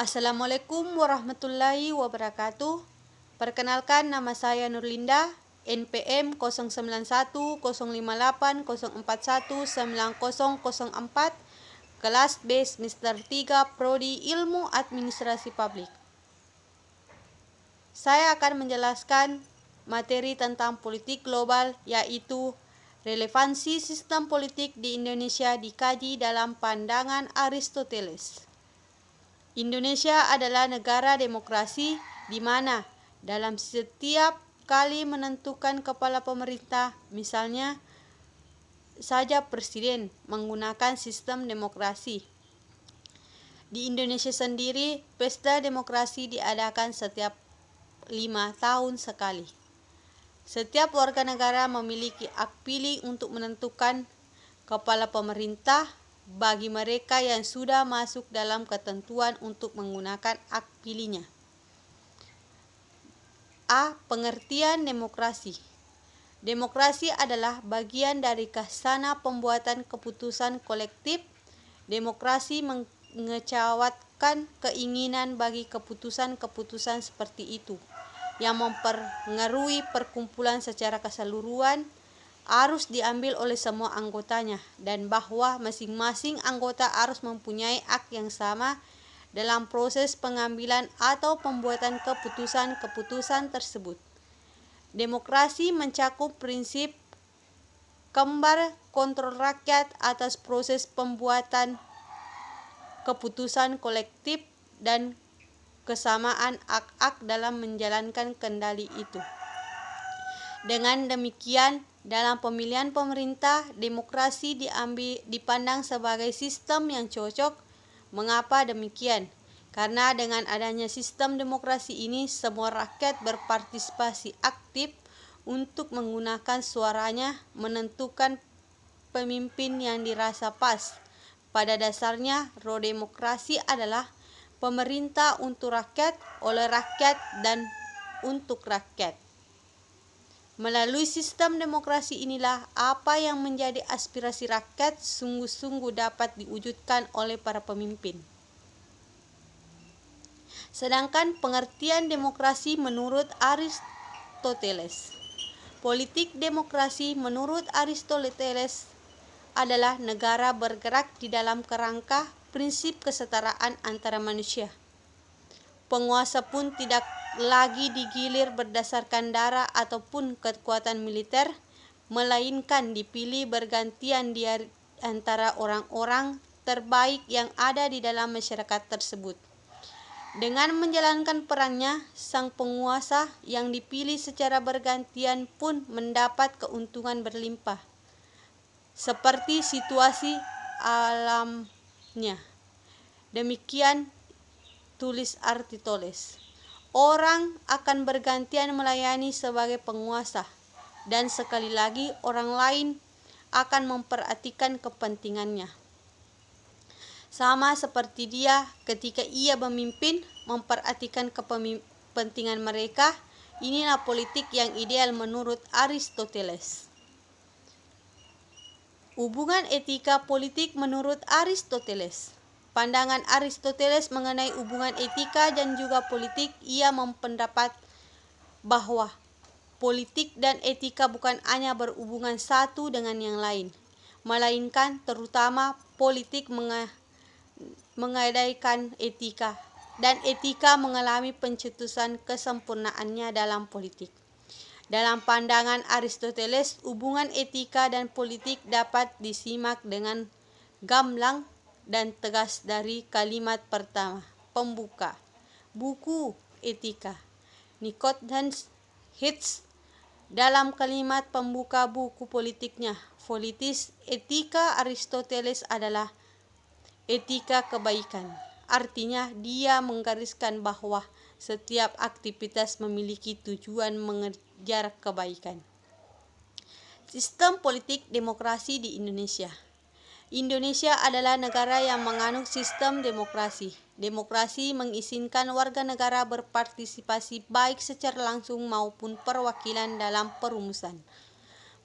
Assalamualaikum warahmatullahi wabarakatuh. Perkenalkan, nama saya Nurlinda, NPM 09105804190004, kelas B semester 3, Prodi Ilmu Administrasi Publik. Saya akan menjelaskan materi tentang politik global, yaitu relevansi sistem politik di Indonesia dikaji dalam pandangan Aristoteles. Indonesia adalah negara demokrasi di mana dalam setiap kali menentukan kepala pemerintah, misalnya saja presiden, menggunakan sistem demokrasi. Di Indonesia sendiri, pesta demokrasi diadakan setiap 5 tahun sekali. Setiap warga negara memiliki hak pilih untuk menentukan kepala pemerintah bagi mereka yang sudah masuk dalam ketentuan untuk menggunakan hak pilihnya. A. Pengertian demokrasi. Demokrasi adalah bagian dari khasana pembuatan keputusan kolektif. Demokrasi mengecawatkan keinginan bagi keputusan-keputusan seperti itu, yang mempengaruhi perkumpulan secara keseluruhan, harus diambil oleh semua anggotanya, dan bahwa masing-masing anggota harus mempunyai hak yang sama dalam proses pengambilan atau pembuatan keputusan-keputusan tersebut. Demokrasi mencakup prinsip kembar kontrol rakyat atas proses pembuatan keputusan kolektif dan kesamaan hak-hak dalam menjalankan kendali itu. Dengan demikian, dalam pemilihan pemerintah, demokrasi dipandang sebagai sistem yang cocok. Mengapa demikian? Karena dengan adanya sistem demokrasi ini, semua rakyat berpartisipasi aktif untuk menggunakan suaranya menentukan pemimpin yang dirasa pas. Pada dasarnya, roh demokrasi adalah pemerintah untuk rakyat, oleh rakyat, dan untuk rakyat. Melalui sistem demokrasi inilah apa yang menjadi aspirasi rakyat sungguh-sungguh dapat diwujudkan oleh para pemimpin. Sedangkan pengertian demokrasi menurut Aristoteles. Politik demokrasi menurut Aristoteles adalah negara bergerak di dalam kerangka prinsip kesetaraan antara manusia. Penguasa pun tidak lagi digilir berdasarkan darah ataupun kekuatan militer, melainkan dipilih bergantian di antara orang-orang terbaik yang ada di dalam masyarakat tersebut. Dengan menjalankan perannya, sang penguasa yang dipilih secara bergantian pun mendapat keuntungan berlimpah, seperti situasi alamnya. Demikian tulis Aristoteles. Orang akan bergantian melayani sebagai penguasa, dan sekali lagi orang lain akan memperhatikan kepentingannya. Sama seperti dia ketika ia memimpin, memperhatikan kepentingan mereka. Inilah politik yang ideal menurut Aristoteles. Hubungan etika politik menurut Aristoteles. Pandangan Aristoteles mengenai hubungan etika dan juga politik, ia mempendapat bahwa politik dan etika bukan hanya berhubungan satu dengan yang lain, melainkan terutama politik menggadaikan etika, dan etika mengalami pencetusan kesempurnaannya dalam politik. Dalam pandangan Aristoteles, hubungan etika dan politik dapat disimak dengan gamblang dan tegas dari kalimat pertama, pembuka buku Etika, Nicodemus Hitz. Dalam kalimat pembuka buku politiknya, Politis, etika Aristoteles adalah etika kebaikan. Artinya, dia menggariskan bahwa setiap aktivitas memiliki tujuan mengejar kebaikan. Sistem politik demokrasi di Indonesia. Indonesia adalah negara yang menganut sistem demokrasi. Demokrasi mengizinkan warga negara berpartisipasi baik secara langsung maupun perwakilan dalam perumusan,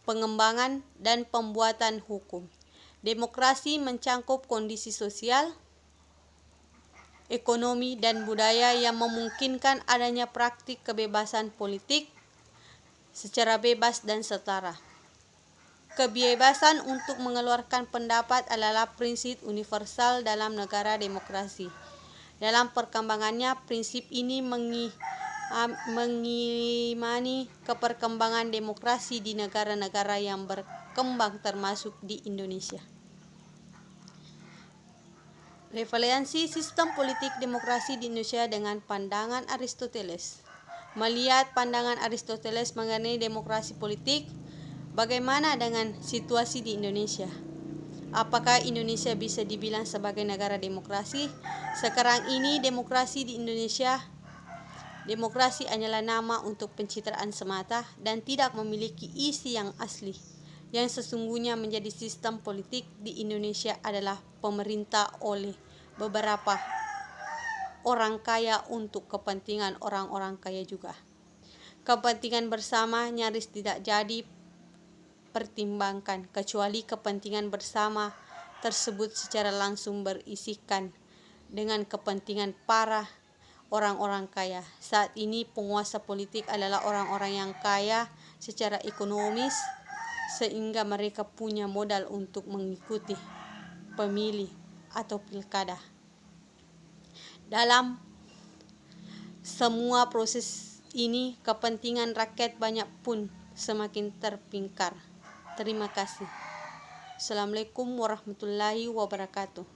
pengembangan, dan pembuatan hukum. Demokrasi mencakup kondisi sosial, ekonomi, dan budaya yang memungkinkan adanya praktik kebebasan politik secara bebas dan setara. Kebebasan untuk mengeluarkan pendapat adalah prinsip universal dalam negara demokrasi. Dalam perkembangannya, prinsip ini mengimani keperkembangan demokrasi di negara-negara yang berkembang termasuk di Indonesia. Revaluasi sistem politik demokrasi di Indonesia dengan pandangan Aristoteles. Melihat pandangan Aristoteles mengenai demokrasi politik, bagaimana dengan situasi di Indonesia? Apakah Indonesia bisa dibilang sebagai negara demokrasi? Sekarang ini demokrasi di Indonesia, demokrasi hanyalah nama untuk pencitraan semata dan tidak memiliki isi yang asli. Yang sesungguhnya menjadi sistem politik di Indonesia adalah pemerintah oleh beberapa orang kaya untuk kepentingan orang-orang kaya juga. Kepentingan bersama nyaris tidak jadi pertimbangkan, kecuali kepentingan bersama tersebut secara langsung berisikan dengan kepentingan para orang-orang kaya. Saat ini penguasa politik adalah orang-orang yang kaya secara ekonomis, sehingga mereka punya modal untuk mengikuti pemilih atau pilkada. Dalam semua proses ini, kepentingan rakyat banyak pun semakin terpingkar. Terima kasih. Assalamualaikum warahmatullahi wabarakatuh.